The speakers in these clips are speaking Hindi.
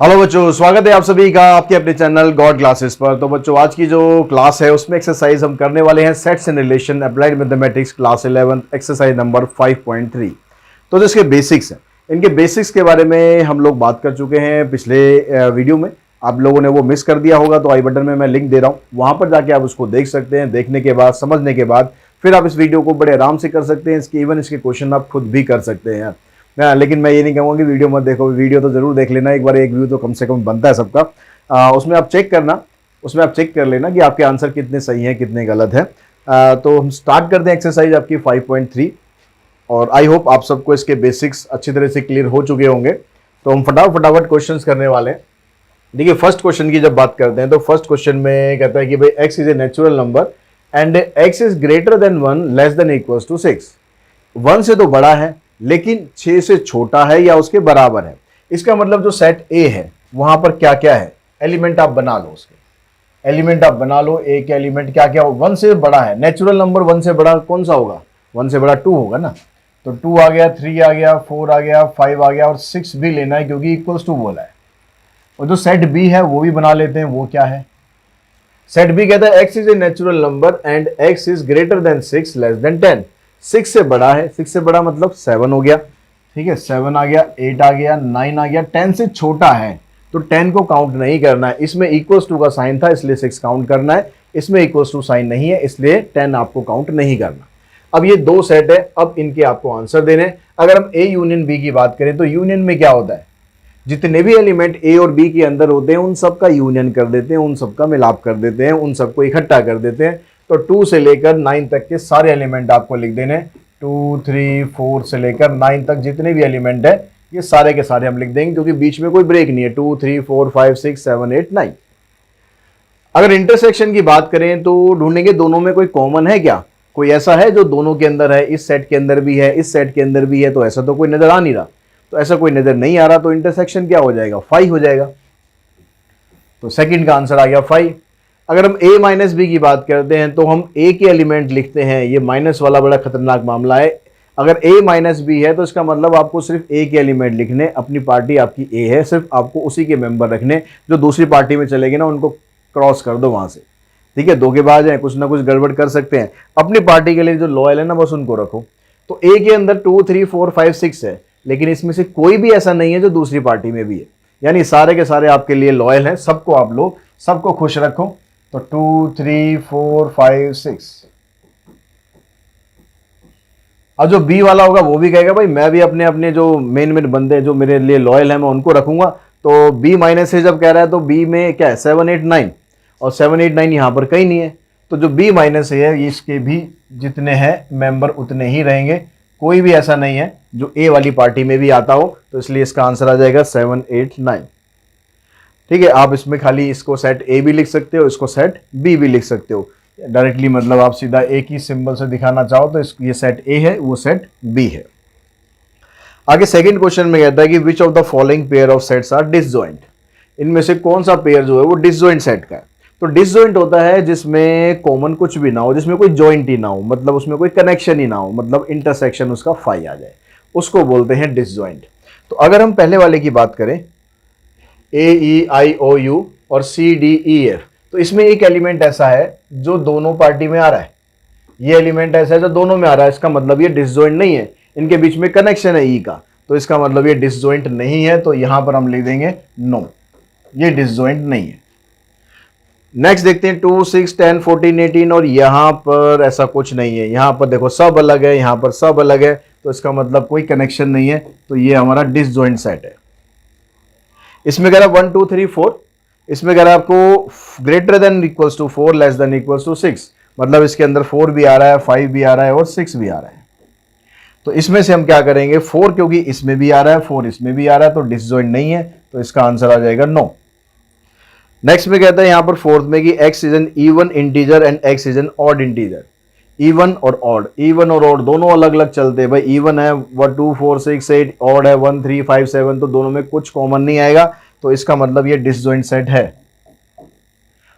हेलो बच्चों, स्वागत है आप सभी का आपके अपने चैनल गॉड क्लासेस पर। तो बच्चों, आज की जो क्लास है उसमें एक्सरसाइज हम करने वाले हैं sets and relation applied mathematics class 11 exercise number 5.3। तो जिसके बेसिक्स हैं, इनके बेसिक्स के बारे में हम लोग बात कर चुके हैं पिछले वीडियो में। आप लोगों ने वो मिस कर दिया होगा तो आई बटन में मैं लिंक दे रहा हूँ, वहाँ पर जाके आप उसको देख सकते हैं। देखने के बाद, समझने के बाद फिर आप इस वीडियो को बड़े आराम से कर सकते हैं। इसके क्वेश्चन आप खुद भी कर सकते हैं। लेकिन मैं ये नहीं कहूँगा कि वीडियो मत देखो, वीडियो तो जरूर देख लेना। एक बार एक व्यू तो कम से कम बनता है सबका। उसमें आप चेक कर लेना कि आपके आंसर कितने सही हैं कितने गलत हैं। तो हम स्टार्ट करते हैं एक्सरसाइज आपकी 5.3। और आई होप आप सबको इसके बेसिक्स अच्छी तरह से क्लियर हो चुके होंगे। तो हम फटाफट क्वेश्चंस करने वाले हैं। देखिए, फर्स्ट क्वेश्चन की जब बात करते हैं तो फर्स्ट क्वेश्चन में कहता है कि भाई x is a natural number and x is greater than 1 less than equals to 6। 1 से तो बड़ा है लेकिन 6 से छोटा है या उसके बराबर है। इसका मतलब जो सेट ए है वहां पर क्या क्या है, एलिमेंट आप बना लो। उसके एलिमेंट आप बना लो। ए के एलिमेंट क्या क्या हो, 1 से बड़ा है। नेचुरल नंबर 1 से बड़ा कौन सा होगा? 1 से बड़ा 2 होगा ना। तो 2 आ गया, 3 आ गया, 4 आ गया, 5 आ गया और 6 भी लेना है क्योंकि इक्वल्स टू बोला है। और जो सेट बी है वो भी बना लेते हैं। वो क्या है? सेट बी कहता है x is a natural number and x is greater then 6 less than 10। 6 से बड़ा है, 6 से बड़ा मतलब 7 हो गया। ठीक है, 7 आ गया, 8 आ गया, 9 आ गया। 10 से छोटा है तो 10 को काउंट नहीं करना है। इसमें इक्वल्स टू का साइन था इसलिए 6 काउंट करना है। इसमें इक्वल्स टू साइन नहीं है इसलिए 10 आपको काउंट नहीं करना। अब ये दो सेट है, अब इनके आपको आंसर देने। अगर हम ए यूनियन बी की बात करें तो यूनियन में क्या होता है, जितने भी एलिमेंट ए और बी के अंदर होते हैं उन सबका यूनियन कर देते हैं, उन सबका मिलाप कर देते हैं, उन सबको इकट्ठा कर देते हैं। तो 2 से लेकर 9 तक के सारे एलिमेंट आपको लिख देने। 2, 3, 4 से लेकर 9 तक जितने भी एलिमेंट है ये सारे के सारे हम लिख देंगे क्योंकि बीच में कोई ब्रेक नहीं है। 2, 3, 4, 5, 6, 7, 8, 9। अगर इंटरसेक्शन की बात करें तो ढूंढेंगे दोनों में कोई कॉमन है क्या, कोई ऐसा है जो दोनों के अंदर है, इस सेट के अंदर भी है, इस सेट के अंदर भी है। तो ऐसा तो कोई नजर आ नहीं रहा। तो ऐसा कोई नजर नहीं आ रहा तो इंटरसेक्शन क्या हो जाएगा? 5 हो जाएगा। तो सेकंड का आंसर आ गया 5। अगर हम a माइनस बी की बात करते हैं तो हम a के एलिमेंट लिखते हैं। ये माइनस वाला बड़ा खतरनाक मामला है। अगर a माइनस बी है तो इसका मतलब आपको सिर्फ a के एलिमेंट लिखने। अपनी पार्टी आपकी a है, सिर्फ आपको उसी के मेंबर रखने। जो दूसरी पार्टी में चलेंगे ना उनको क्रॉस कर दो वहां से। ठीक है, धोखेबाज है, कुछ ना कुछ गड़बड़ कर सकते हैं। अपनी पार्टी के लिए जो लॉयल है ना बस उनको रखो। तो a के अंदर 2, 3, 4, 5, 6 है लेकिन इसमें से कोई भी ऐसा नहीं है जो दूसरी पार्टी में भी है। यानी सारे के सारे आपके लिए लॉयल हैं। सबको आप लोग सबको खुश रखो। तो 2, 3, 4, 5, 6। अब जो बी वाला होगा वो भी कहेगा भाई मैं भी अपने अपने जो मेन बंदे जो मेरे लिए लॉयल हैं मैं उनको रखूंगा। तो बी माइनस से जब कह रहा है तो बी में क्या है? 7, 8, 9 और 7, 8, 9 यहां पर कहीं नहीं है। तो जो बी माइनस है इसके भी जितने हैं मेंबर उतने ही रहेंगे। कोई भी ऐसा नहीं है जो ए वाली पार्टी में भी आता हो। तो इसलिए इसका आंसर आ जाएगा 7, 8, 9। ठीक है, आप इसमें खाली इसको सेट ए भी लिख सकते हो, इसको सेट बी भी लिख सकते हो डायरेक्टली। मतलब आप सीधा एक ही सिंबल से दिखाना चाहो तो ये सेट ए है, वो सेट बी है। आगे सेकंड क्वेश्चन में कहता है कि which of the following pair of sets are disjoint. इनमें से कौन सा पेयर जो है वो डिसजॉइंट सेट का है। तो डिसजॉइंट होता है जिसमें कॉमन कुछ भी ना हो, जिसमें कोई जॉइंट ही ना हो, मतलब उसमें कोई कनेक्शन ही ना हो, मतलब इंटरसेक्शन उसका फाई आ जाए, उसको बोलते हैं डिसजॉइंट। तो अगर हम पहले वाले की बात करें ए ई आई ओ यू और सी डी ई एफ, तो इसमें एक एलिमेंट ऐसा है जो दोनों पार्टी में आ रहा है। ये एलिमेंट ऐसा है जो दोनों में आ रहा है, इसका मतलब ये डिसजॉइंट नहीं है। इनके बीच में कनेक्शन है ई का, तो इसका मतलब ये डिसजॉइंट नहीं है। तो यहां पर हम लिख देंगे नो, ये डिसजॉइंट नहीं है। नेक्स्ट देखते हैं 2, 6, 10, 14, 18 और यहां पर ऐसा कुछ नहीं है। यहां पर देखो सब अलग है, यहां पर सब अलग है, तो इसका मतलब कोई कनेक्शन नहीं है। तो ये हमारा डिसजॉइंट सेट है। इसमें कह रहा 1, 2, 3, 4। इसमें कह रहा है आपको greater than equals to 4 less than equals to 6। मतलब इसके अंदर 4 भी आ रहा है, 5 भी आ रहा है और 6 भी आ रहा है। तो इसमें से हम क्या करेंगे? 4 क्योंकि इसमें भी आ रहा है, 4 इसमें भी आ रहा है, तो डिसजॉइंट नहीं है। तो इसका आंसर आ जाएगा नो। नेक्स्ट में कहता है यहां पर फोर्थ में कि x is an even integer and x is an odd integer. Even और ऑड, इवन और ऑड दोनों अलग अलग चलते हैं भाई। इवन है 1, 2, 4, 6, 8, ऑड है 1, 3, 5, 7, तो दोनों में कुछ कॉमन नहीं आएगा। तो इसका मतलब ये डिसजॉइंट सेट है।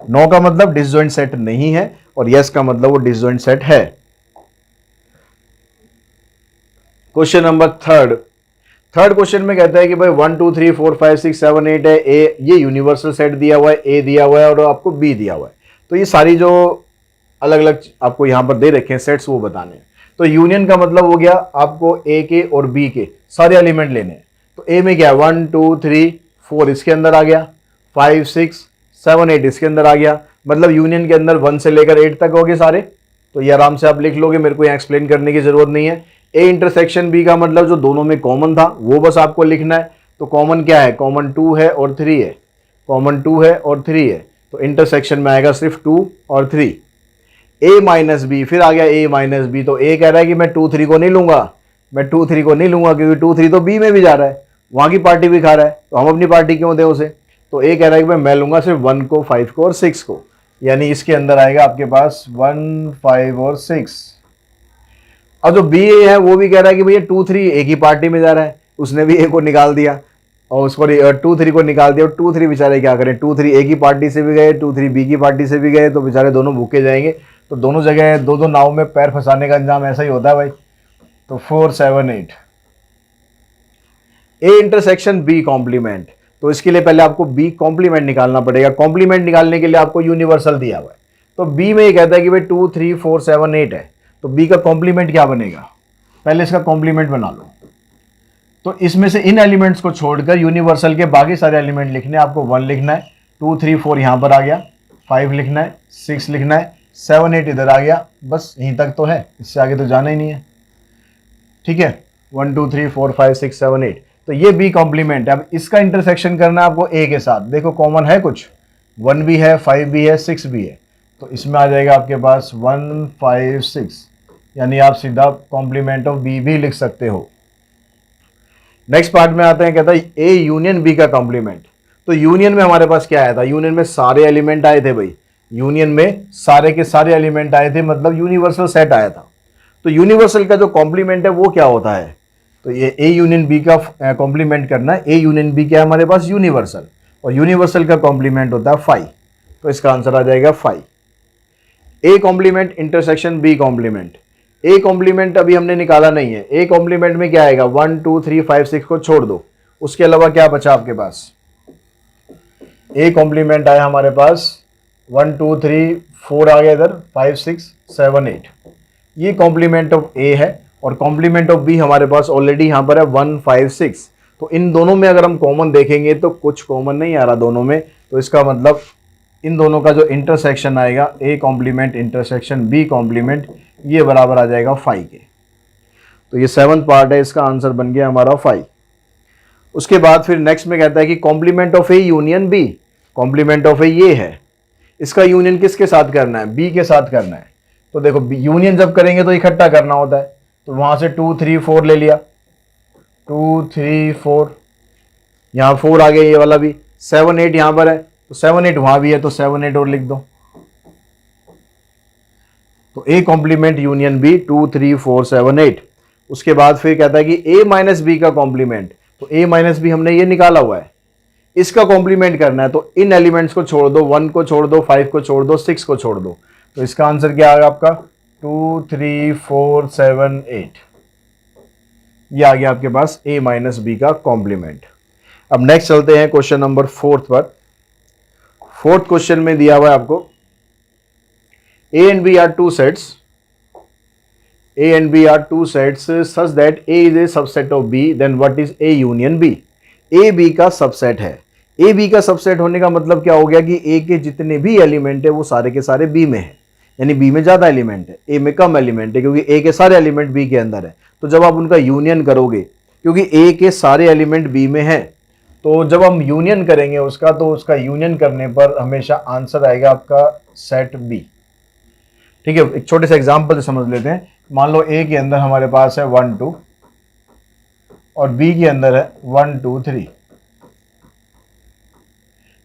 नो का मतलब डिसजॉइंट सेट नहीं है और यस का मतलब वो डिसजॉइंट सेट है। Question number third, third question में कहता है कि भाई 1 2 3 4 5 6 7 8 है, ए ये यूनिवर्सल सेट दिया हुआ है, ए दिया हुआ है और आपको बी दिया हुआ है। तो ये सारी जो अलग अलग आपको यहाँ पर दे रखे हैं सेट्स वो बताने हैं। तो यूनियन का मतलब हो गया आपको ए के और बी के सारे एलिमेंट लेने हैं। तो ए में क्या है 1 2 3 4 इसके अंदर आ गया, 5 6 7 8 इसके अंदर आ गया, मतलब यूनियन के अंदर 1 से लेकर 8 तक हो गए सारे। तो ये आराम से आप लिख लोगे, मेरे को यहाँ एक्सप्लेन करने की जरूरत नहीं है। ए इंटरसेक्शन बी का मतलब जो दोनों में कॉमन था वो बस आपको लिखना है। तो कॉमन क्या है, कॉमन 2 है और 3 है, कॉमन 2 है और 3 है, तो इंटरसेक्शन में आएगा सिर्फ 2 और 3। ए माइनस बी, फिर आ गया ए माइनस बी, तो ए कह रहा है कि मैं 2 3 को नहीं लूंगा, मैं 2 3 को नहीं लूंगा क्योंकि 2 3 तो बी में भी जा रहा है, वहां की पार्टी भी खा रहा है, तो हम अपनी पार्टी क्यों दें उसे। तो ए कह रहा है कि मैं लूंगा सिर्फ 1 को 5 को और 6 को, यानी इसके अंदर आएगा आपके पास 1 5 और 6। अब जो बी है वो भी कह रहा है कि भैया 2 3 एक ही पार्टी में जा रहा है, उसने भी ए को निकाल दिया और उसको 2 3 को निकाल दिया, और 2 3 बेचारे क्या करें, 2 3 ए की पार्टी से भी गए, 2 3 बी की पार्टी से भी गए, तो बेचारे दोनों भूखे जाएंगे। तो दोनों जगह दो दो नाव में पैर फंसाने का अंजाम ऐसा ही होता है भाई। तो 4 7 8 ए इंटरसेक्शन बी कॉम्प्लीमेंट, तो इसके लिए पहले आपको बी कॉम्प्लीमेंट निकालना पड़ेगा। कॉम्प्लीमेंट निकालने के लिए आपको यूनिवर्सल दिया हुआ है, तो बी में ये कहता है कि भाई 2 3 4 7 8 है, तो बी का कॉम्प्लीमेंट क्या बनेगा, पहले इसका कॉम्प्लीमेंट बना लो। तो इसमें से इन एलिमेंट्स को छोड़कर यूनिवर्सल के बाकी सारे एलिमेंट लिखने हैं। आपको 1 लिखना है, 2 3 4 यहां पर आ गया, 5 लिखना है, 6 लिखना है, 7 8 इधर आ गया, बस यहीं तक तो है, इससे आगे तो जाना ही नहीं है। ठीक है, 1 2 3 4 5 6 7 8, तो ये बी कॉम्प्लीमेंट है। अब इसका इंटरसेक्शन करना है आपको ए के साथ। देखो कॉमन है कुछ, 1 भी है, 5 भी है, 6 भी है, तो इसमें आ जाएगा आपके पास 1 5 6, यानी आप सीधा कॉम्प्लीमेंट ऑफ बी भी लिख सकते हो। नेक्स्ट पार्ट में आते हैं, कहता है ए यूनियन बी का कॉम्प्लीमेंट। तो यूनियन में हमारे पास क्या आया था, यूनियन में सारे एलिमेंट आए थे भाई, यूनियन में सारे के सारे एलिमेंट आए थे, मतलब यूनिवर्सल सेट आया था। तो यूनिवर्सल का जो कॉम्प्लीमेंट है वो क्या होता है, तो ये ए यूनियन बी का कॉम्प्लीमेंट करना है। ए यूनियन बी क्या है हमारे पास, यूनिवर्सल, और यूनिवर्सल का कॉम्प्लीमेंट होता है 5, तो इसका आंसर आ जाएगा 5। A complement intersection B complement, A complement अभी हमने निकाला नहीं है। ए कॉम्प्लीमेंट में क्या आएगा, 1 2 3 5 6 को छोड़ दो, उसके अलावा क्या बचा आपके पास। ए कॉम्प्लीमेंट आया हमारे पास 1 2 3 4 आ गया इधर, 5 6 7 8, ये कॉम्प्लीमेंट ऑफ ए है। और कॉम्प्लीमेंट ऑफ बी हमारे पास ऑलरेडी यहाँ पर है 1 5 6। तो इन दोनों में अगर हम कॉमन देखेंगे तो कुछ कॉमन नहीं आ रहा दोनों में, तो इसका मतलब इन दोनों का जो इंटरसेक्शन आएगा, A complement intersection B complement, ये बराबर आ जाएगा 5 के। तो ये 7th पार्ट है, इसका आंसर बन गया हमारा 5। उसके बाद फिर नेक्स्ट में कहता है कि complement of A union B, complement of A ये है, इसका यूनियन किसके साथ करना है, बी के साथ करना है। तो देखो यूनियन जब करेंगे तो इकट्ठा करना होता है, तो वहां से 2 3 4 ले लिया, 2 3 4, यहाँ 4 आ गया, ये वाला भी 7 8 यहां पर है, तो 7 8 वहां भी है, तो 7 8 और लिख दो। तो ए कॉम्प्लीमेंट यूनियन बी 2 3 4 7 8। उसके बाद फिर कहता है कि ए माइनस बी का कॉम्प्लीमेंट, तो ए माइनस बी हमने ये निकाला हुआ है, इसका कॉम्प्लीमेंट करना है। तो इन एलिमेंट्स को छोड़ दो, 1 को छोड़ दो, 5 को छोड़ दो, 6 को छोड़ दो, तो इसका आंसर क्या आएगा आपका 2 3 4 7 8, ये आ गया आपके पास ए माइनस बी का कॉम्प्लीमेंट। अब नेक्स्ट चलते हैं क्वेश्चन नंबर 4 पर। 4th क्वेश्चन में दिया हुआ है आपको A and B are two sets. A and B are two sets such that A is a subset of B. Then what is A union B? A B का सबसेट है। A B का सबसेट होने का मतलब क्या हो गया कि A के जितने भी एलिमेंट है वो सारे के सारे B में है, यानी B में ज्यादा एलिमेंट है, A में कम एलिमेंट है, क्योंकि A के सारे एलिमेंट B के अंदर है। तो जब आप उनका यूनियन करोगे, क्योंकि A के सारे एलिमेंट B में है, तो जब हम यूनियन करेंगे उसका, तो उसका यूनियन करने पर हमेशा आंसर आएगा आपका सेट B। ठीक है, एक छोटे से एग्जांपल से समझ लेते हैं। मान लो ए के अंदर हमारे पास है 1 2 और बी के अंदर है 1 2 3।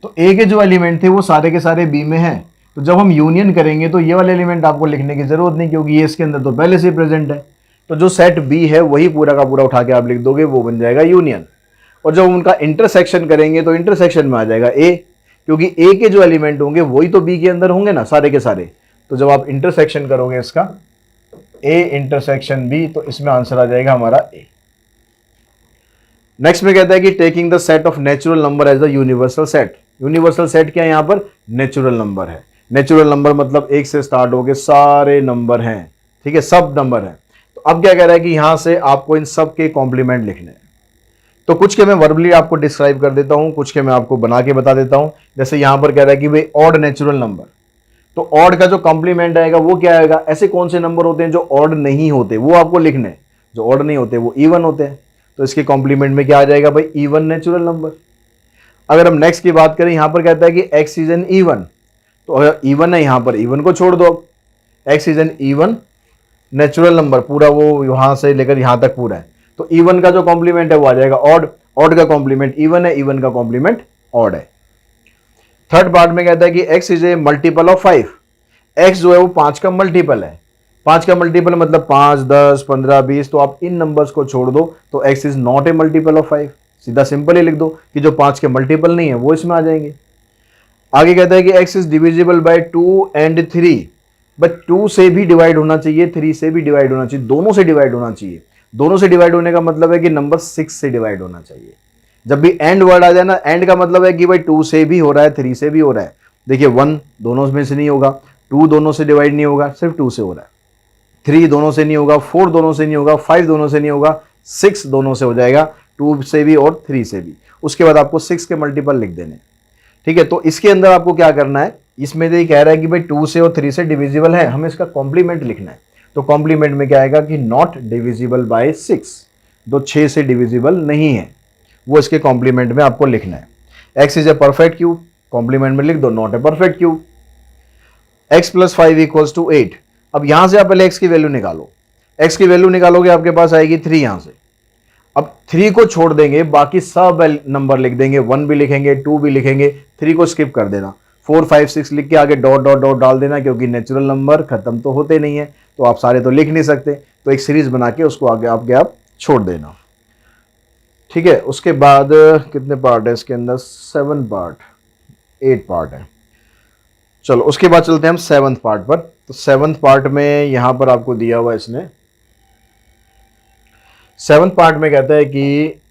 तो ए के जो एलिमेंट थे वो सारे के सारे बी में हैं, तो जब हम यूनियन करेंगे तो ये वाले एलिमेंट आपको लिखने की जरूरत नहीं, क्योंकि ये इसके अंदर तो पहले से ही प्रेजेंट है। तो जो सेट बी है वही पूरा का पूरा उठा के आप लिख दोगे, वो बन जाएगा यूनियन। और जब उनका इंटरसेक्शन करेंगे तो इंटरसेक्शन में आ जाएगा ए, क्योंकि ए के जो एलिमेंट होंगे वही तो बी के अंदर होंगे ना सारे के सारे। तो जब आप इंटरसेक्शन करोगे इसका ए इंटरसेक्शन बी, तो इसमें आंसर आ जाएगा हमारा ए। नेक्स्ट में कहता है कि taking the set of natural number as the universal set. Universal set क्या है यहाँ पर? नेचुरल नंबर है। नेचुरल नंबर मतलब एक से स्टार्ट होके सारे नंबर हैं, ठीक है, सब नंबर हैं। तो अब क्या कह रहा है कि यहां से आपको इन सब के कॉम्प्लीमेंट लिखने हैं। तो कुछ के मैं वर्बली आपको डिस्क्राइब कर देता हूं, कुछ के मैं आपको बना के बता देता हूं। जैसे यहां पर कह रहा है कि भाई ऑड नेचुरल नंबर, तो ऑड का जो कॉम्प्लीमेंट आएगा वो क्या आएगा? ऐसे कौन से नंबर होते हैं जो ऑड नहीं होते, वो आपको लिखने हैं। जो ऑड नहीं होते वो इवन होते हैं, तो इसके कॉम्प्लीमेंट में क्या आ जाएगा भाई? Even natural number. अगर हम नेक्स्ट की बात करें, यहां पर कहता है कि एक्स इज एन इवन, तो अगर इवन है यहां पर इवन को छोड़ दो। X is an even natural number, पूरा वो यहां से लेकर यहां तक पूरा है, तो इवन का जो कॉम्प्लीमेंट है वो आ जाएगा ऑड। ऑड का कॉम्प्लीमेंट इवन है, इवन का कॉम्प्लीमेंट ऑड है। थर्ड पार्ट में कहता है कि x is A multiple of 5। X जो है वो 5 का मल्टीपल है। 5 का मल्टीपल मतलब 5, 10, 15, 20, तो आप इन नंबर्स को छोड़ दो, तो x is not a multiple of 5। सीधा सिंपल ही लिख दो कि जो 5 के मल्टीपल नहीं है वो इसमें आ जाएंगे। आगे कहता है कि x is divisible by 2 and 3, but 2 से भी डिवाइड होना चाहिए, 3 से भी डिवाइड होना चाहिए, दोनों से डिवाइड होना चाहिए। दोनों से डिवाइड होने का मतलब है कि नंबर 6 से डिवाइड होना चाहिए। जब भी एंड वर्ड आ जाए ना, एंड का मतलब है कि भाई 2 से भी हो रहा है, 3 से भी हो रहा है। देखिए 1 दोनों में से नहीं होगा, 2 दोनों से डिवाइड नहीं होगा, सिर्फ 2 से हो रहा है। 3 दोनों से नहीं होगा, 4 दोनों से नहीं होगा, 5 दोनों से नहीं होगा, 6 दोनों से हो जाएगा, 2 से भी और 3 से भी। उसके बाद आपको 6 के मल्टीपल लिख देने, ठीक है। तो इसके अंदर आपको क्या करना है, इसमें तो ये कह रहा है कि भाई 2 से और 3 से डिविजिबल है, हमें इसका कॉम्प्लीमेंट लिखना है। तो कॉम्प्लीमेंट में क्या आएगा कि नॉट डिविजिबल बाय 6, जो 6 से डिविजिबल नहीं है, वो इसके कॉम्प्लीमेंट में आपको लिखना है। X is a perfect cube, complement में लिख दो not a perfect cube. X plus 5 equals to 8। अब यहां से आप पहले एक्स की वैल्यू निकालो। एक्स की वैल्यू निकालोगे आपके पास आएगी 3 यहां से। अब 3 को छोड़ देंगे, बाकी सब नंबर लिख देंगे, 1 भी लिखेंगे, 2 भी लिखेंगे, 3 को स्किप कर देना, 4, 5, 6 लिख के आगे डॉट डॉट डॉट डाल देना, क्योंकि नेचुरल नंबर खत्म तो होते नहीं है, तो आप सारे तो लिख नहीं सकते, तो एक सीरीज बना के उसको आगे आप छोड़ देना, ठीक है। उसके बाद कितने पार्ट है इसके अंदर? 7 पार्ट, 8 पार्ट है। चलो उसके बाद चलते हैं हम 7th पार्ट पर। तो 7th पार्ट में यहां पर आपको दिया हुआ इसने 7th पार्ट में कहता है कि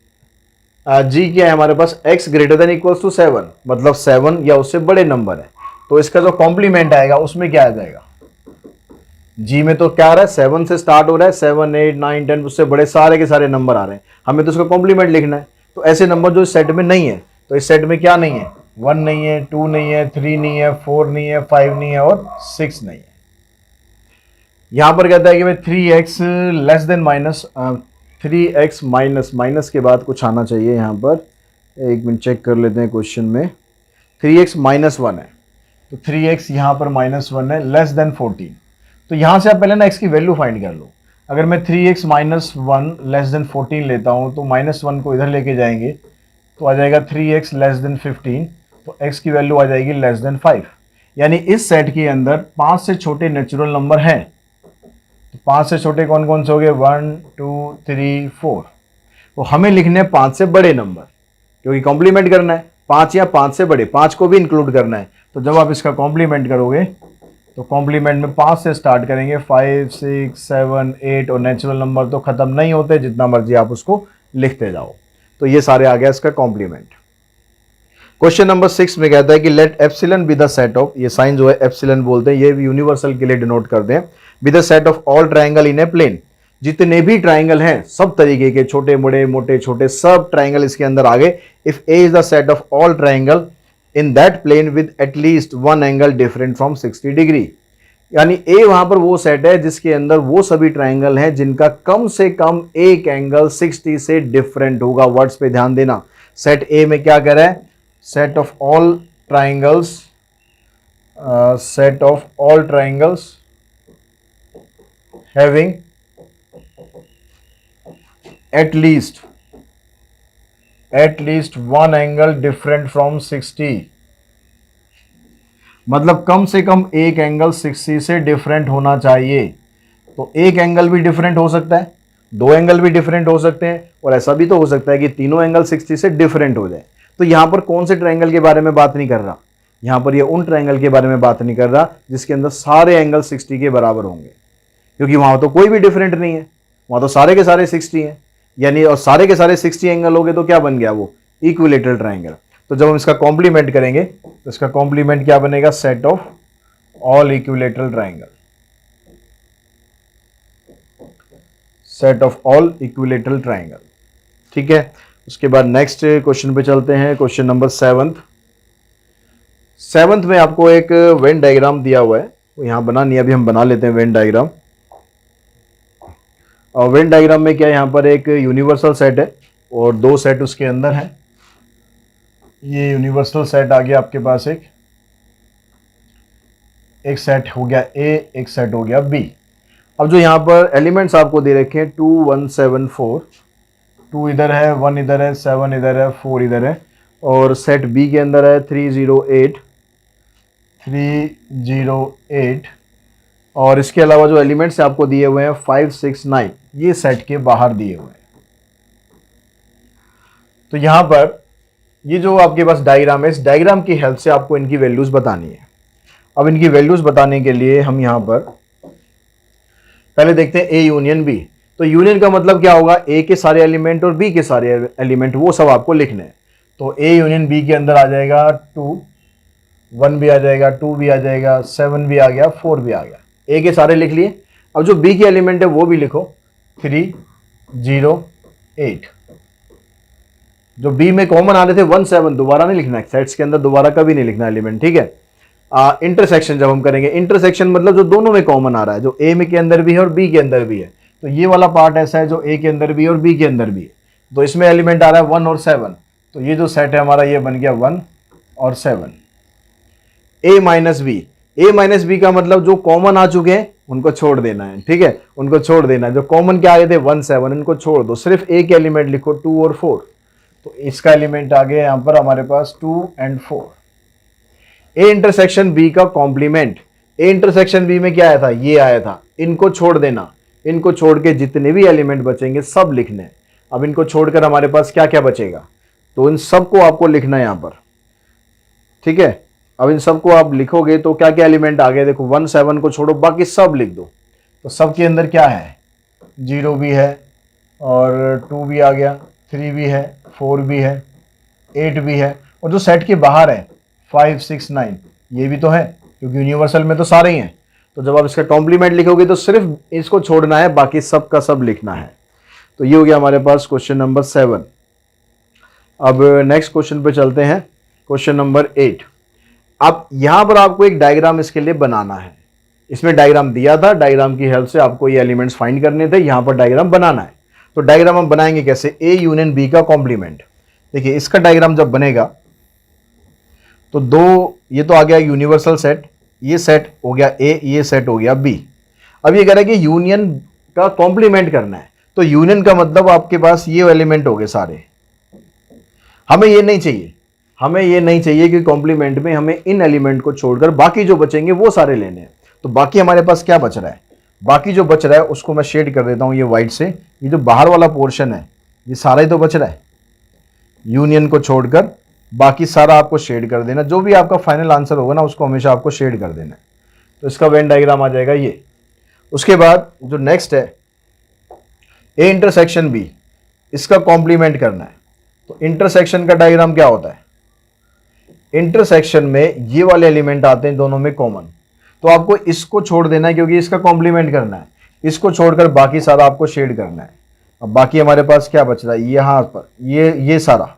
जी क्या है हमारे पास? x greater than equals to 7, मतलब 7 या उससे बड़े नंबर है, तो इसका जो कॉम्प्लीमेंट आएगा उसमें क्या आ जाएगा? जी में तो क्या आ रहा है? 7 से स्टार्ट हो रहा है, 7, 8, 9, 10, उससे बड़े सारे के सारे नंबर आ रहे हैं, हमें तो उसका कॉम्प्लीमेंट लिखना है। तो ऐसे नंबर जो इस सेट में नहीं है, तो इस सेट में क्या नहीं है? 1 नहीं है, 2 नहीं है, 3 नहीं है, 4 नहीं है, 5 नहीं है और 6 नहीं है। यहां पर कहता है कि भाई 3x less than minus 3x minus के बाद कुछ आना चाहिए यहां पर। एक मिनट चेक कर लेते हैं क्वेश्चन में। 3x -1 है, तो 3x यहां पर -1 है, लेस देन 14। तो यहां से आप पहले ना x की वैल्यू फाइंड कर लो। अगर मैं 3x -1 लेस देन 14 लेता हूं, तो -1 को इधर लेके जाएंगे तो आ जाएगा 3x लेस देन 15, तो x की वैल्यू आ जाएगी लेस देन 5। यानी इस सेट के अंदर 5 से छोटे नेचुरल नंबर हैं। तो 5 से छोटे कौन कौन से हो गए? 1, 2, 3, 4। तो हमें लिखने 5 से बड़े नंबर, क्योंकि कॉम्प्लीमेंट करना है, 5 या 5 से बड़े, 5 को भी इंक्लूड करना है। तो जब आप इसका कॉम्प्लीमेंट करोगे तो कॉम्प्लीमेंट में 5 से स्टार्ट करेंगे, 5, 6, 7, 8, और नेचुरल नंबर तो खत्म नहीं होते, जितना मर्जी आप उसको लिखते जाओ। तो ये सारे आ गया इसका कॉम्प्लीमेंट। क्वेश्चन नंबर 6 में कहता है कि let epsilon be the set of, ये साइन जो है एप्सिलॉन बोलते हैं, ये भी यूनिवर्सल के लिए डिनोट करते हैं, be the set of all triangle in a plane. जितने भी ट्राइंगल हैं सब तरीके के, छोटे बड़े मोटे छोटे सब ट्राइंगल इसके अंदर आ गए। If A is the set of all triangle in that plane with at least 1 angle different from 60 degree. यानी ए वहां पर वो सेट है जिसके अंदर वो सभी ट्राइंगल हैं जिनका कम से कम एक एंगल 60 से डिफरेंट होगा। वर्ड्स पे ध्यान देना। सेट ए में क्या कह रहा है? Set of all triangles, set of all triangles having at least 1 angle different from 60, मतलब कम से कम एक एंगल 60 से डिफरेंट होना चाहिए। तो एक एंगल भी डिफरेंट हो सकता है, 2 एंगल भी डिफरेंट हो सकते हैं, और ऐसा भी तो हो सकता है कि तीनों एंगल 60 से डिफरेंट हो जाए। तो यहां पर कौन से ट्रायंगल के बारे में बात नहीं कर रहा? यहां पर ये उन ट्रायंगल के बारे में बात नहीं कर रहा जिसके अंदर सारे एंगल 60 के बराबर होंगे, क्योंकि वहां तो कोई भी डिफरेंट नहीं है, वहां तो सारे के सारे 60 हैं। यानी और सारे के सारे 60 एंगल हो गए तो क्या बन गया वो इक्विलेटरल ट्राइंगल। तो जब हम इसका कॉम्प्लीमेंट करेंगे तो इसका कॉम्प्लीमेंट क्या बनेगा, set of all equilateral triangle, set of all equilateral triangle. ठीक है, उसके बाद नेक्स्ट क्वेश्चन पे चलते हैं, क्वेश्चन नंबर 7th में आपको एक वेन डायग्राम दिया हुआ है, वो यहां बना नहीं, अभी हम बना लेते हैं वेन डायग्राम। और वेन डायग्राम में क्या है, यहां पर एक यूनिवर्सल सेट है और दो सेट उसके अंदर है। ये यूनिवर्सल सेट आ गया आपके पास, एक सेट हो गया ए, एक सेट हो गया बी। अब जो यहाँ पर एलिमेंट्स आपको दे रखे हैं 2 1 7 4, 2 इधर है, 1 इधर है, 7 इधर है, 4 इधर है, और सेट बी के अंदर है 3 0 8 3 0 8, और इसके अलावा जो एलिमेंट्स आपको दिए हुए हैं 5 6 9, ये सेट के बाहर दिए हुए हैं। तो यहां पर ये जो आपके पास डायग्राम है, इस डायग्राम की हेल्प से आपको इनकी वैल्यूज बतानी है। अब इनकी वैल्यूज बताने के लिए हम यहां पर पहले देखते हैं ए यूनियन बी। तो यूनियन का मतलब क्या होगा, ए के सारे एलिमेंट और बी के सारे एलिमेंट, वो सब आपको लिखने हैं। तो ए यूनियन बी के अंदर आ जाएगा 2, 1 भी आ जाएगा, 2 भी आ जाएगा, 7 भी आ गया, 4 भी आ गया। ए के सारे लिख लिए। अब जो बी के एलिमेंट है वो भी लिखो, 3 0 8। जो बी में कॉमन आ रहे थे 1 7, दोबारा नहीं लिखना है, सेट्स के अंदर दोबारा कभी नहीं लिखना एलिमेंट। ठीक है, इंटरसेक्शन जब हम करेंगे, इंटरसेक्शन मतलब जो दोनों में कॉमन आ रहा है, जो ए में के अंदर भी है और बी के अंदर भी है। तो ये वाला पार्ट ऐसा है जो ए के अंदर भी है और बी के अंदर भी है। तो इसमें एलिमेंट आ रहा है 1 और 7, तो ये जो सेट है हमारा ये बन गया 1 और 7। ए minus B, A minus B का मतलब जो कॉमन आ चुके हैं उनको छोड़ देना है। ठीक है, उनको छोड़ देना है। जो कॉमन क्या आए थे 1 7, इनको छोड़ दो, सिर्फ ए के एलिमेंट लिखो 2 और 4। तो इसका एलिमेंट आ गया यहां पर हमारे पास 2 और 4। ए इंटरसेक्शन बी का कॉम्प्लीमेंट, ए इंटरसेक्शन बी में क्या आया था, ये आया था। इनको छोड़ देना, इनको छोड़ के जितने भी एलिमेंट बचेंगे सब लिखने। अब इनको छोड़कर हमारे पास क्या क्या बचेगा, तो इन सबको आपको लिखना है यहां पर। ठीक है, अब इन सबको आप लिखोगे तो क्या क्या एलिमेंट आ गए, देखो 1 7 को छोड़ो, बाकी सब लिख दो। तो सब के अंदर क्या है, 0 भी है और 2 भी आ गया, 3 भी है, 4 भी है, 8 भी है, और जो सेट के बाहर है 5 6 9, ये भी तो है, क्योंकि यूनिवर्सल में तो सारे ही हैं। तो जब आप इसका कॉम्प्लीमेंट लिखोगे तो सिर्फ इसको छोड़ना है, बाकी सब का सब लिखना है। तो ये हो गया हमारे पास क्वेश्चन नंबर 7। अब नेक्स्ट क्वेश्चन पे चलते हैं, क्वेश्चन नंबर 8। अब यहां पर आपको एक डायग्राम इसके लिए बनाना है। इसमें डायग्राम दिया था, डायग्राम की हेल्प से आपको ये एलिमेंट्स फाइंड करने थे, यहां पर डायग्राम बनाना है। तो डायग्राम हम बनाएंगे कैसे, ए यूनियन बी का कॉम्प्लीमेंट। देखिए इसका डायग्राम जब बनेगा तो दो, ये तो आ गया यूनिवर्सल सेट, ये सेट हो गया ए, ये सेट हो गया बी। अब ये कह रहा है कि यूनियन का कॉम्प्लीमेंट करना है। तो यूनियन का मतलब आपके पास ये एलिमेंट हो गए सारे। हमें ये नहीं चाहिए, हमें ये नहीं चाहिए कि कॉम्प्लीमेंट में हमें इन एलिमेंट को छोड़कर बाकी जो बचेंगे वो सारे लेने हैं। तो बाकी हमारे पास क्या बच रहा है, बाकी जो बच रहा है उसको मैं शेड कर देता हूं ये व्हाइट से। ये जो बाहर वाला पोर्शन है ये सारा ही तो बच रहा है, यूनियन को छोड़कर बाकी सारा आपको शेड कर देना। जो भी आपका फाइनल आंसर होगा ना उसको हमेशा आपको शेड कर देना है। तो इसका वेन डायग्राम आ जाएगा ये। उसके बाद जो नेक्स्ट है ए इंटरसेक्शन बी, इसका कॉम्प्लीमेंट करना है। तो इंटरसेक्शन का डायग्राम क्या होता है, इंटरसेक्शन में ये वाले एलिमेंट आते हैं दोनों में कॉमन, तो आपको इसको छोड़ देना है क्योंकि इसका कॉम्प्लीमेंट करना है। इसको छोड़कर बाकी सारा आपको शेड करना है। अब बाकी हमारे पास क्या बच रहा है, यहाँ पर ये सारा,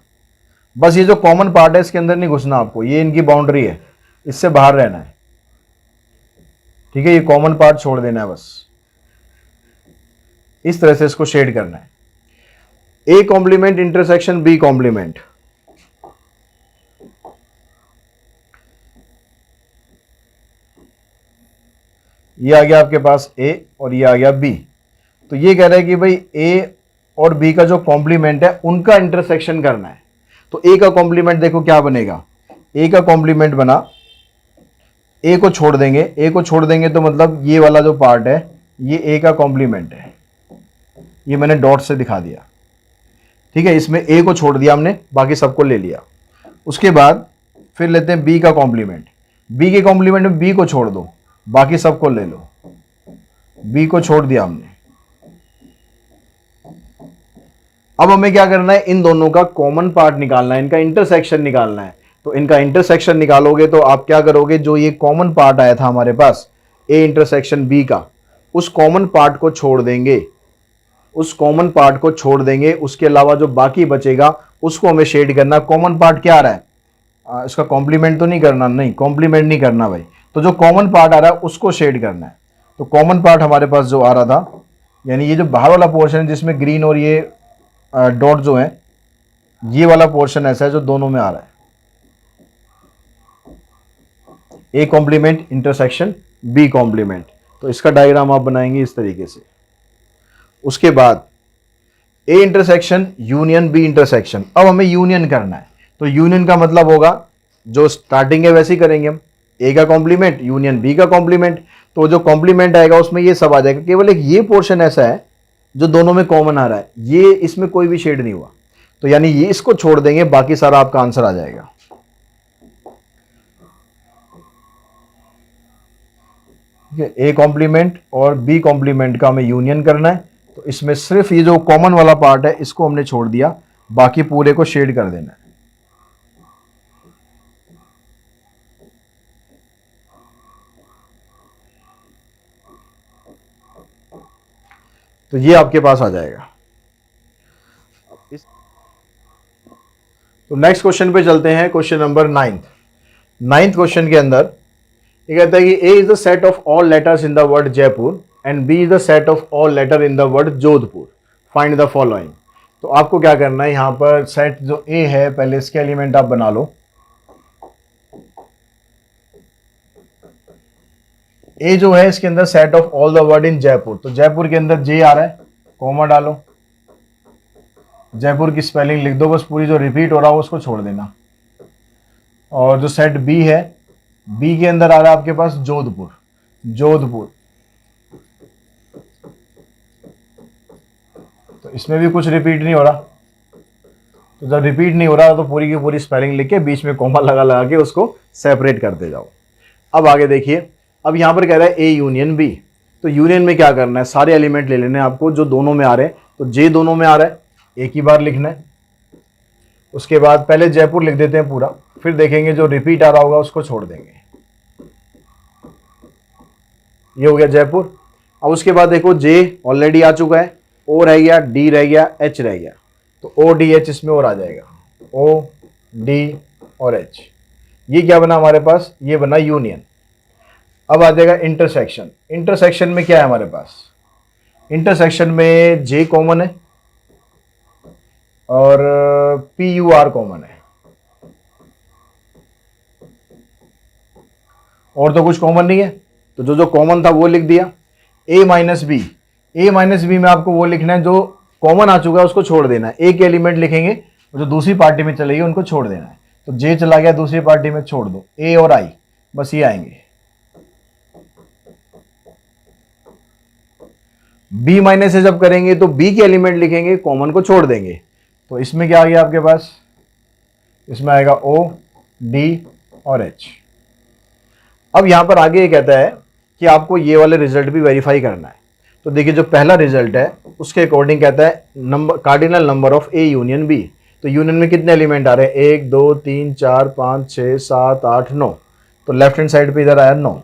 बस ये जो कॉमन पार्ट है इसके अंदर नहीं घुसना आपको, ये इनकी बाउंड्री है, इससे बाहर रहना है। ठीक है, ये कॉमन पार्ट छोड़ देना है, बस इस तरह से इसको शेड करना है। A complement intersection B complement, ये आ गया आपके पास ए और ये आ गया बी। तो ये कह रहा है कि भाई ए और बी का जो कॉम्प्लीमेंट है उनका इंटरसेक्शन करना है। तो ए का कॉम्प्लीमेंट देखो क्या बनेगा, ए का कॉम्प्लीमेंट बना, ए को छोड़ देंगे, ए को छोड़ देंगे तो मतलब ये वाला जो पार्ट है ये ए का कॉम्प्लीमेंट है, ये मैंने डॉट से दिखा दिया। ठीक है, इसमें ए को छोड़ दिया हमने, बाकी सबको ले लिया। उसके बाद फिर लेते हैं बी का कॉम्प्लीमेंट। बी के कॉम्प्लीमेंट में बी को छोड़ दो, बाकी सबको ले लो। बी को छोड़ दिया हमने, अब हमें क्या करना है, इन दोनों का कॉमन पार्ट निकालना है, इनका इंटरसेक्शन निकालना है। तो इनका इंटरसेक्शन निकालोगे तो आप क्या करोगे, जो ये कॉमन पार्ट आया था हमारे पास ए इंटरसेक्शन बी का, उस कॉमन पार्ट को छोड़ देंगे, उस कॉमन पार्ट को छोड़ देंगे। उसके अलावा जो बाकी बचेगा उसको हमें शेड करना। कॉमन पार्ट क्या आ रहा है, इसका कॉम्प्लीमेंट तो नहीं करना, नहीं कॉम्प्लीमेंट नहीं करना भाई। तो जो कॉमन पार्ट आ रहा है उसको शेड करना है। तो कॉमन पार्ट हमारे पास जो आ रहा था, यानी ये जो बाहर वाला पोर्शन है जिसमें ग्रीन और ये डॉट जो है, ये वाला पोर्शन ऐसा है जो दोनों में आ रहा है, A complement intersection B complement. तो इसका डायग्राम आप बनाएंगे इस तरीके से। उसके बाद A intersection union B intersection. अब हमें यूनियन करना है, तो यूनियन का मतलब होगा जो स्टार्टिंग है वैसे ही करेंगे हम, ए का कॉम्प्लीमेंट यूनियन बी का कॉम्प्लीमेंट। तो जो कॉम्प्लीमेंट आएगा उसमें ये सब आ जाएगा, केवल एक ये पोर्शन ऐसा है जो दोनों में कॉमन आ रहा है, ये इसमें कोई भी शेड नहीं हुआ। तो यानी ये इसको छोड़ देंगे, बाकी सारा आपका आंसर आ जाएगा। ए कॉम्प्लीमेंट और बी कॉम्प्लीमेंट का हमें यूनियन करना है। तो इसमें सिर्फ ये जो कॉमन वाला पार्ट है इसको हमने छोड़ दिया, बाकी पूरे को शेड कर देना है। तो ये आपके पास आ जाएगा। तो नेक्स्ट क्वेश्चन पे चलते हैं, क्वेश्चन नंबर 9th क्वेश्चन के अंदर ये कहता है कि A is the set of all letters in the word Jaipur and B is the set of all letter in the word Jodhpur, find the following. तो आपको क्या करना है, यहां पर सेट जो ए है पहले इसके एलिमेंट आप बना लो। ए जो है इसके अंदर set of all the word in Jaipur, तो जयपुर के अंदर जे आ रहा है, कॉमा डालो, जयपुर की स्पेलिंग लिख दो, बस पूरी जो रिपीट हो रहा हो उसको छोड़ देना। और जो सेट बी है, बी के अंदर आ रहा है आपके पास जोधपुर, जोधपुर, तो इसमें भी कुछ रिपीट नहीं हो रहा। तो जब रिपीट नहीं हो रहा तो पूरी की पूरी स्पेलिंग लिख के बीच में कॉमा लगा लगा के उसको सेपरेट करते जाओ। अब आगे देखिए, अब यहां पर कह रहा है ए यूनियन बी। तो यूनियन में क्या करना है, सारे एलिमेंट ले लेने हैं आपको जो दोनों में आ रहे हैं। तो जे दोनों में आ रहा है, एक ही बार लिखना है। उसके बाद पहले जयपुर लिख देते हैं पूरा, फिर देखेंगे जो रिपीट आ रहा होगा उसको छोड़ देंगे। ये हो गया जयपुर। अब उसके बाद देखो जे ऑलरेडी आ चुका है, ओ रह गया, डी रह गया, एच रह गया। तो ओ डी एच इसमें और आ जाएगा, ओ डी और एच। ये क्या बना हमारे पास, ये बना यूनियन। अब आ जाएगा इंटरसेक्शन। इंटरसेक्शन में क्या है हमारे पास, इंटरसेक्शन में जे कॉमन है और पी यू आर कॉमन है, और तो कुछ कॉमन नहीं है। तो जो जो कॉमन था वो लिख दिया। ए minus B, A minus B में आपको वो लिखना है जो कॉमन आ चुका है उसको छोड़ देना है। एक एलिमेंट लिखेंगे और जो दूसरी पार्टी में चलेगी उनको छोड़ देना है। तो जे चला गया दूसरी पार्टी में, छोड़ दो, ए और आई बस ये आएंगे। बी माइनस से जब करेंगे तो बी के एलिमेंट लिखेंगे, कॉमन को छोड़ देंगे। तो इसमें क्या आ गया आपके पास, इसमें आएगा ओ डी और एच। अब यहां पर आगे ये कहता है कि आपको ये वाले रिजल्ट भी वेरीफाई करना है। तो देखिए जो पहला रिजल्ट है उसके अकॉर्डिंग कहता है number, cardinal number of A union B. तो यूनियन में कितने एलिमेंट आ रहे हैं, 1 2 3 4 5 6 7 8 9। तो लेफ्ट हैंड साइड पे इधर आया 9।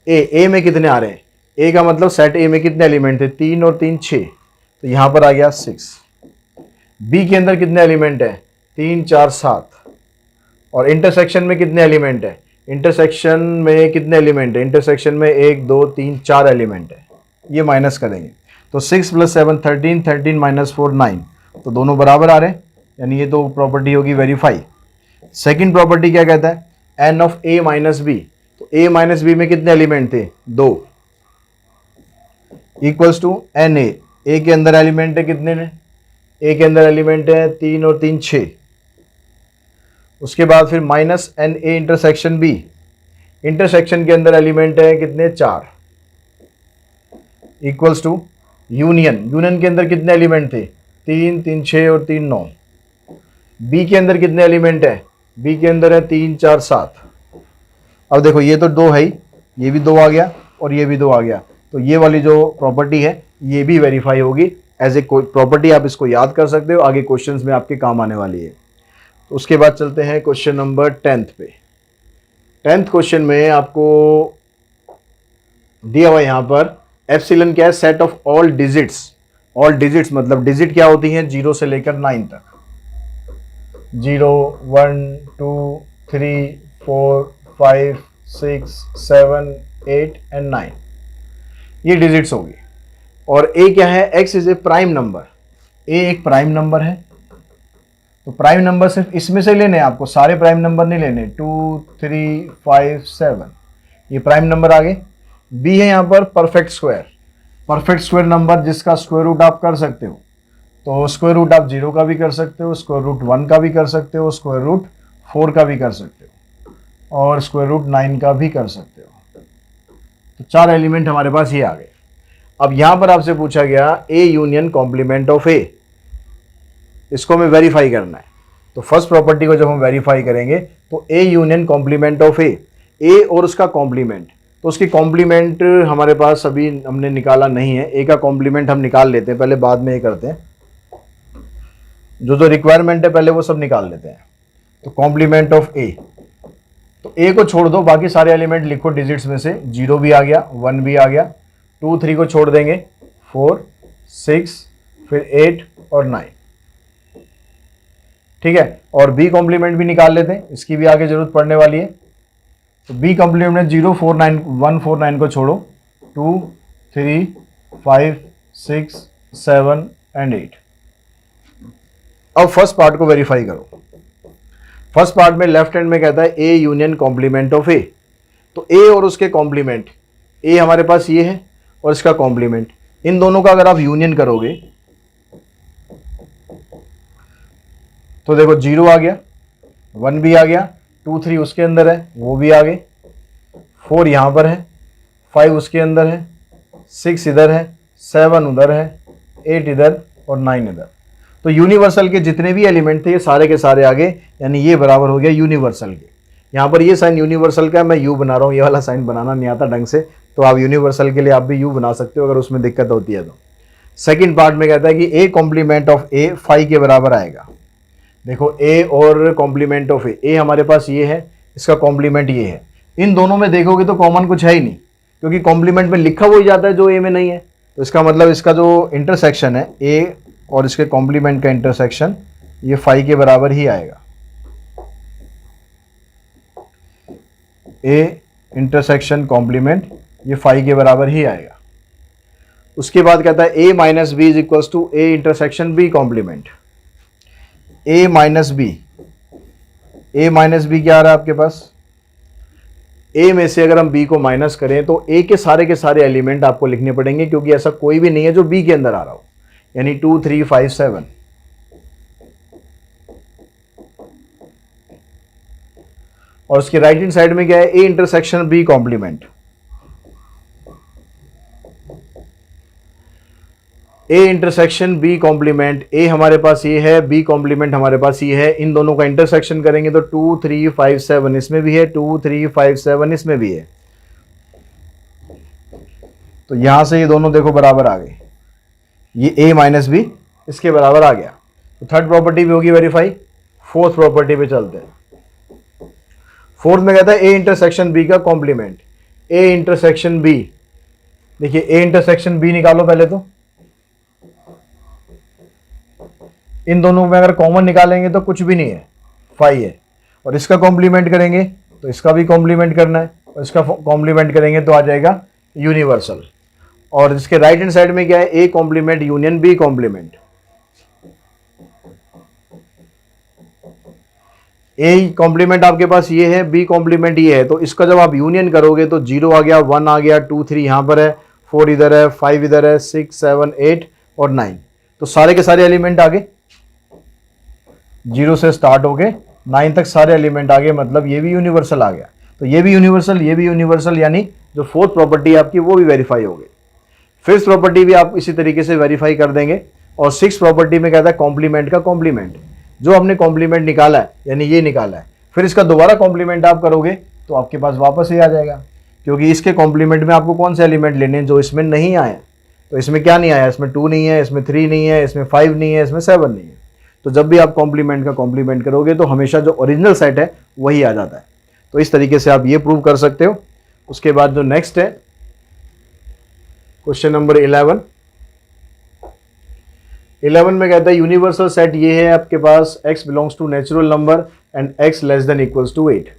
ए में कितने आ रहे हैं, ए का मतलब सेट ए में कितने एलिमेंट थे, 3 और 3 6। तो यहां पर आ गया 6। बी के अंदर कितने एलिमेंट है, 3 4 7। और इंटरसेक्शन में कितने एलिमेंट है, इंटरसेक्शन में कितने एलिमेंट है, इंटरसेक्शन में 1 2 3 4 एलिमेंट है। ये माइनस करेंगे तो 6 + 7 13, 13 - 4 9। तो दोनों बराबर आ रहे हैं, यानी ये तो प्रॉपर्टी होगी वेरीफाई। सेकंड प्रॉपर्टी क्या कहता है, n of A minus B. तो ए माइनस बी में कितने एलिमेंट थे, 2, इक्वल्स टू एन ए के अंदर एलिमेंट है कितने ने, ए के अंदर एलिमेंट है 3 और 3 6। उसके बाद फिर minus n A intersection B, intersection के अंदर एलिमेंट है कितने, 4, इक्वल्स टू यूनियन, यूनियन के अंदर कितने एलिमेंट थे, 3 3 6 और 3 9। बी के अंदर कितने एलिमेंट है, बी के अंदर है 3 4 7। अब देखो ये तो 2 है ही, ये भी 2 आ गया और ये भी 2 आ गया। तो ये वाली जो प्रॉपर्टी है ये भी वेरीफाई होगी, एज ए प्रॉपर्टी आप इसको याद कर सकते हो, आगे क्वेश्चंस में आपके काम आने वाली है। तो उसके बाद चलते हैं क्वेश्चन नंबर 10 पे। 10th क्वेश्चन में आपको दिया हुआ यहाँ पर एप्सिलॉन क्या है, set of all digits. All digits मतलब डिजिट क्या होती हैं, 0 से लेकर 9 तक। 0 1 2 3 4 5 6 7 8 एंड 9, ये डिजिट्स होगी। और ए क्या है, x is a prime number. A एक प्राइम नंबर है, तो प्राइम नंबर सिर्फ इसमें से लेने हैं आपको, सारे प्राइम नंबर नहीं लेने। 2 3 5 7 ये प्राइम नंबर आ गए। बी है यहाँ पर perfect square. Perfect square number जिसका स्क्वायर रूट आप कर सकते हो, तो स्क्वायर रूट आप 0 का भी कर सकते हो, स्क्वायर रूट 1 का भी कर सकते हो, स्क्वायर रूट 4 का भी कर सकते हो, और स्क्वायर रूट 9 का भी कर सकते हो। तो 4 एलिमेंट हमारे पास ये आ गए। अब यहां पर आपसे पूछा गया ए यूनियन कॉम्प्लीमेंट ऑफ ए, इसको हमें वेरीफाई करना है। तो फर्स्ट प्रॉपर्टी को जब हम वेरीफाई करेंगे तो ए यूनियन कॉम्प्लीमेंट ऑफ ए और उसका कॉम्प्लीमेंट, तो उसकी कॉम्प्लीमेंट हमारे पास अभी हमने निकाला नहीं है। ए का कॉम्प्लीमेंट हम निकाल लेते हैं पहले, बाद में ये करते हैं। जो रिक्वायरमेंट है पहले वो सब निकाल लेते हैं। तो कॉम्प्लीमेंट ऑफ ए, तो ए को छोड़ दो, बाकी सारे एलिमेंट लिखो डिजिट्स में से। 0 भी आ गया, 1 भी आ गया, 2 3 को छोड़ देंगे, 4 6 फिर 8 और 9, ठीक है। और बी कॉम्प्लीमेंट भी निकाल लेते हैं, इसकी भी आगे जरूरत पड़ने वाली है। तो बी कॉम्प्लीमेंट में 0 4 9 1 4 9 को छोड़ो, 2 3 5 6 7 एंड 8। अब फर्स्ट पार्ट को वेरीफाई करो। फर्स्ट पार्ट में लेफ्ट हैंड में कहता है ए यूनियन कॉम्प्लीमेंट ऑफ ए, तो ए और उसके कॉम्प्लीमेंट, ए हमारे पास ये है और इसका कॉम्प्लीमेंट, इन दोनों का अगर आप यूनियन करोगे तो देखो 0 आ गया, 1 भी आ गया, 2 3 उसके अंदर है वो भी आ गए, 4 यहां पर है, 5 उसके अंदर है, 6 इधर है, 7 उधर है, 8 इधर और 9 इधर। तो यूनिवर्सल के जितने भी एलिमेंट थे ये सारे के सारे आगे, यानी ये बराबर हो गया यूनिवर्सल के। यहाँ पर ये साइन यूनिवर्सल का मैं यू बना रहा हूँ, ये वाला साइन बनाना नहीं आता ढंग से, तो आप यूनिवर्सल के लिए आप भी यू बना सकते हो अगर उसमें दिक्कत होती है तो। सेकंड पार्ट में कहता है कि ए कॉम्प्लीमेंट ऑफ ए 5 के बराबर आएगा। देखो ए और कॉम्प्लीमेंट ऑफ ए हमारे पास ये है, इसका कॉम्प्लीमेंट ये है। इन दोनों में देखोगे तो कॉमन कुछ है ही नहीं, क्योंकि कॉम्प्लीमेंट में लिखा वो ही जाता है जो ए में नहीं है। तो इसका मतलब इसका जो इंटरसेक्शन है ए और इसके कॉम्प्लीमेंट का इंटरसेक्शन ये 5 के बराबर ही आएगा। ए इंटरसेक्शन कॉम्प्लीमेंट ये 5 के बराबर ही आएगा। उसके बाद कहता है A minus B is equal to A intersection B complement. A minus B, A minus B क्या आ रहा है आपके पास, ए में से अगर हम बी को माइनस करें तो ए के सारे एलिमेंट आपको लिखने पड़ेंगे, क्योंकि ऐसा कोई भी नहीं है जो बी के अंदर आ रहा हो, यानी 2 3 5 7। और उसके राइट हैंड साइड में क्या है, A intersection B complement. A intersection B complement, A हमारे पास ये है, बी कॉम्प्लीमेंट हमारे पास ये है। इन दोनों का इंटरसेक्शन करेंगे तो 2 3 5 7 इसमें भी है, 2 3 5 7 इसमें भी है। तो यहां से ये दोनों देखो बराबर आ गए, ये a माइनस बी इसके बराबर आ गया। तो थर्ड प्रॉपर्टी भी होगी वेरीफाई। फोर्थ प्रॉपर्टी पे चलते हैं। फोर्थ में कहता है ए इंटरसेक्शन बी का कॉम्प्लीमेंट। ए इंटरसेक्शन बी, देखिए ए इंटरसेक्शन बी निकालो पहले तो। इन दोनों में अगर कॉमन निकालेंगे तो कुछ भी नहीं है, 5 है। और इसका कॉम्प्लीमेंट करेंगे तो इसका भी कॉम्प्लीमेंट करना है, और इसका कॉम्प्लीमेंट करेंगे तो आ जाएगा यूनिवर्सल। और इसके राइट हैंड साइड में क्या है, A complement union B complement. A complement आपके पास ये है, बी कॉम्प्लीमेंट ये है, तो इसका जब आप यूनियन करोगे तो 0 आ गया, 1 आ गया, 2 3 यहां पर है, 4 इधर है, 5 इधर है, 6 7 8 और 9। तो सारे के सारे एलिमेंट आ गए, 0 से स्टार्ट हो गए 9 तक सारे एलिमेंट आ गए, मतलब ये भी यूनिवर्सल आ गया। तो ये भी यूनिवर्सल, ये भी यूनिवर्सल, यानी जो फोर्थ प्रॉपर्टी आपकी वो भी वेरीफाई हो गई। फिफ्थ प्रॉपर्टी भी आप इसी तरीके से वेरीफाई कर देंगे। और सिक्स प्रॉपर्टी में कहता है कॉम्प्लीमेंट का कॉम्प्लीमेंट, जो हमने कॉम्प्लीमेंट निकाला है यानी ये निकाला है, फिर इसका दोबारा कॉम्प्लीमेंट आप करोगे तो आपके पास वापस ही आ जाएगा, क्योंकि इसके कॉम्प्लीमेंट में आपको कौन से एलिमेंट लेने हैं जो इसमें नहीं आए। तो इसमें क्या नहीं आया, इसमें 2 नहीं है, इसमें 3 नहीं है, इसमें 5 नहीं है, इसमें 7 नहीं है। तो जब भी आप कॉम्प्लीमेंट का कॉम्प्लीमेंट करोगे तो हमेशा जो ओरिजिनल सेट है वही आ जाता है। तो इस तरीके से आप ये प्रूव कर सकते हो। उसके बाद जो नेक्स्ट है क्वेश्चन नंबर 11 में कहता है यूनिवर्सल सेट ये है आपके पास x belongs to natural number and x less than equals to 8।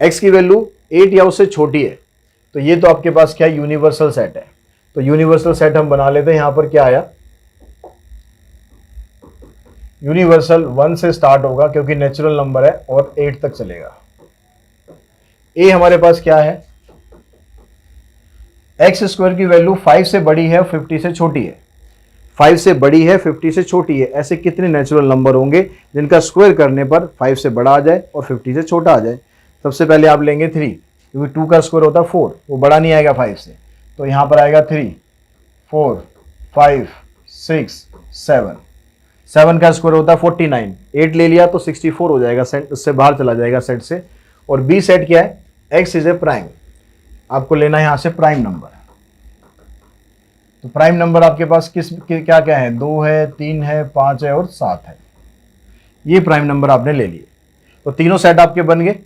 x की वैल्यू 8 या उससे छोटी है, तो ये तो आपके पास क्या यूनिवर्सल सेट है। तो यूनिवर्सल सेट हम बना लेते हैं। यहां पर क्या आया, यूनिवर्सल 1 से स्टार्ट होगा क्योंकि नेचुरल नंबर है और 8 तक चलेगा। a हमारे पास क्या है, एक्स स्क्वायर की वैल्यू 5 से बड़ी है 50 से छोटी है। 5 से बड़ी है 50 से छोटी है, ऐसे कितने नेचुरल नंबर होंगे जिनका स्क्वायर करने पर 5 से बड़ा आ जाए और 50 से छोटा आ जाए। सबसे पहले आप लेंगे 3, क्योंकि 2 का स्क्वायर होता है 4, वो बड़ा नहीं आएगा 5 से, तो यहां पर आएगा 3, 4, 5, 6, 7। 7 का स्क्वायर होता है 49, 8 ले लिया तो 64 हो जाएगा, सेट उससे बाहर चला जाएगा सेट से। और बी सेट क्या है, एक्स इज ए प्राइम, आपको लेना है यहां से प्राइम नंबर। तो प्राइम नंबर आपके पास क्या क्या है, 2 है, 3 है, 5 है और 7 है। ये प्राइम नंबर आपने ले लिए। तो तीनों सेट आपके बन गए।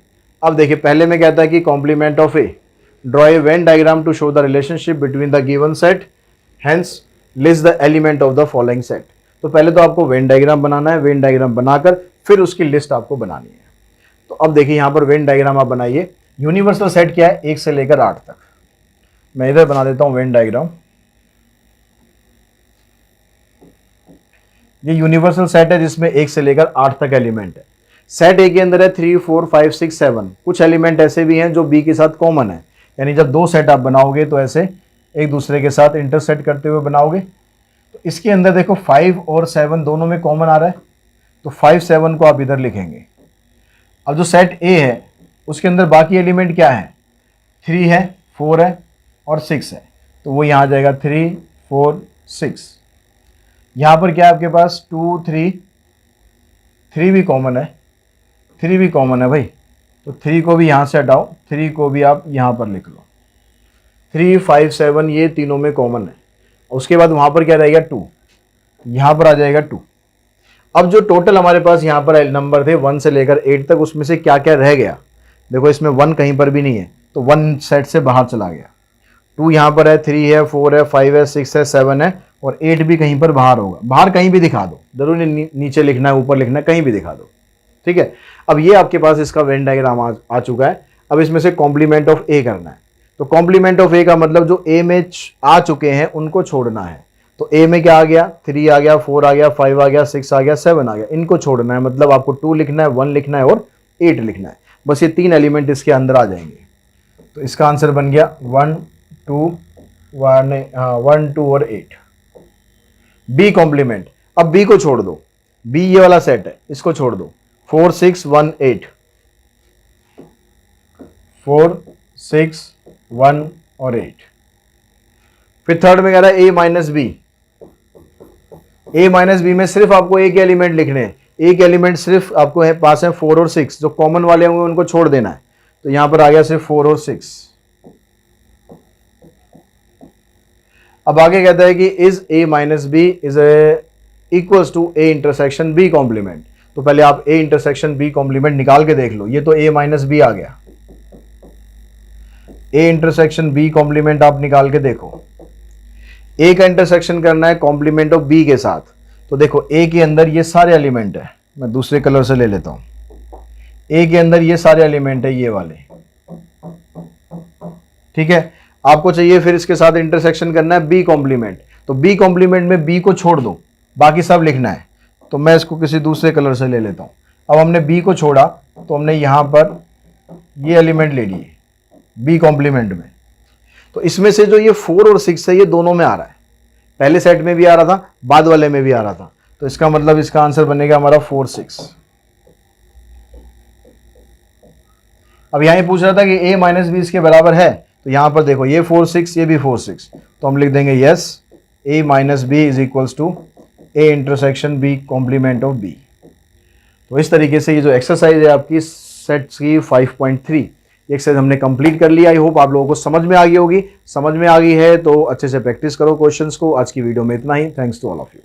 अब देखिए पहले में कहता है कि complement of A, draw a Venn diagram to show the relationship between the given set, hence list the element of the following set. तो पहले तो आपको वेन डायग्राम बनाना है, वेन डायग्राम बनाकर फिर उसकी लिस्ट आपको बनानी है। तो अब देखिए यहां पर वेन डायग्राम आप बनाइए। यूनिवर्सल सेट क्या है, 1 से लेकर 8 तक। मैं इधर बना देता हूं वेन डायग्राम। ये यूनिवर्सल सेट है जिसमें 1 से लेकर 8 तक एलिमेंट है। सेट ए के अंदर है 3, 4, 5, 6, 7। कुछ एलिमेंट ऐसे भी हैं जो बी के साथ कॉमन है, यानी जब 2 सेट आप बनाओगे तो ऐसे एक दूसरे के साथ इंटरसेक्ट करते हुए बनाओगे। तो इसके अंदर देखो 5 और 7 दोनों में कॉमन आ रहा है, तो 5, 7 को आप इधर लिखेंगे। अब जो सेट ए है उसके अंदर बाकी एलिमेंट क्या है, 3 है, 4 है और 6 है, तो वो यहाँ आ जाएगा 3, 4, 6। यहाँ पर क्या है आपके पास 2, 3 भी कॉमन है, 3 भी कॉमन है भाई, तो 3 को भी यहाँ से हटाओ, 3 को भी आप यहाँ पर लिख लो। 3, 5, 7 ये तीनों में कॉमन है। उसके बाद वहाँ पर क्या रहेगा 2, यहाँ पर आ जाएगा 2। अब जो टोटल हमारे पास यहाँ पर नंबर थे 1 से लेकर 8 तक, उसमें से क्या क्या रह गया, देखो इसमें 1 कहीं पर भी नहीं है, तो 1 सेट से बाहर चला गया। 2 यहाँ पर है, 3 है, 4 है, 5 है, 6 है, 7 है और 8 भी कहीं पर बाहर होगा। बाहर कहीं भी दिखा दो, जरूरी नीचे लिखना है, ऊपर लिखना है, कहीं भी दिखा दो, ठीक है। अब ये आपके पास इसका वेन डायग्राम आ चुका है। अब इसमें से कॉम्प्लीमेंट ऑफ ए करना है। तो कॉम्प्लीमेंट ऑफ ए का मतलब जो ए में आ चुके हैं उनको छोड़ना है। तो ए में क्या आ गया, 3 आ गया, 4 आ गया, 5 आ गया, 6 आ गया, 7 आ गया, इनको छोड़ना है। मतलब आपको 2 लिखना है, 1 लिखना है और 8 लिखना है। बस ये 3 एलिमेंट इसके अंदर आ जाएंगे। तो इसका आंसर बन गया 1, 2 और 8। B complement. अब बी को छोड़ दो, बी ये वाला सेट है, इसको छोड़ दो। 4, 6, 1, 8, 4, 6, 1 और 8। फिर थर्ड में कह रहा है A minus B. A minus B में सिर्फ आपको एक एलिमेंट लिखने हैं, एक एलिमेंट सिर्फ आपको है पास है 4 और 6, जो कॉमन वाले होंगे उनको छोड़ देना है। तो यहां पर आ गया सिर्फ 4 और 6। अब आगे कहता है कि is A minus B is equals to A intersection B complement. तो पहले आप ए इंटरसेक्शन बी कॉम्प्लीमेंट निकाल के देख लो। ये तो ए माइनस बी आ गया, ए इंटरसेक्शन बी कॉम्प्लीमेंट आप निकाल के देखो। ए का इंटरसेक्शन करना है कॉम्प्लीमेंट ऑफ बी के साथ। तो देखो ए के अंदर ये सारे एलिमेंट है, मैं दूसरे कलर से ले लेता हूं। ए के अंदर ये सारे एलिमेंट है, ये वाले, ठीक है। आपको चाहिए फिर इसके साथ इंटरसेक्शन करना है बी कॉम्प्लीमेंट। तो बी कॉम्प्लीमेंट में बी को छोड़ दो, बाकी सब लिखना है। तो मैं इसको किसी दूसरे कलर से ले लेता हूं। अब हमने बी को छोड़ा तो हमने यहां पर ये एलिमेंट ले लिए बी कॉम्प्लीमेंट में। तो इसमें से जो ये 4 और 6 है ये दोनों में आ रहा है, पहले सेट में भी आ रहा था, बाद वाले में भी आ रहा था। तो इसका मतलब इसका आंसर बनेगा हमारा 4, 6। अब यहां पूछ रहा था कि a माइनस बी इसके बराबर है, तो यहां पर देखो ये 4, 6, ये भी 4, 6, तो हम लिख देंगे yes a minus B is equals to a intersection b complement of b। तो इस तरीके से ये जो एक्सरसाइज है आपकी सेट्स की 5.3, एक्सरसाइज हमने कंप्लीट कर लिया। आई होप आप लोगों को समझ में आ गई होगी। समझ में आ गई है तो अच्छे से प्रैक्टिस करो क्वेश्चंस को। आज की वीडियो में इतना ही। Thanks to all of you.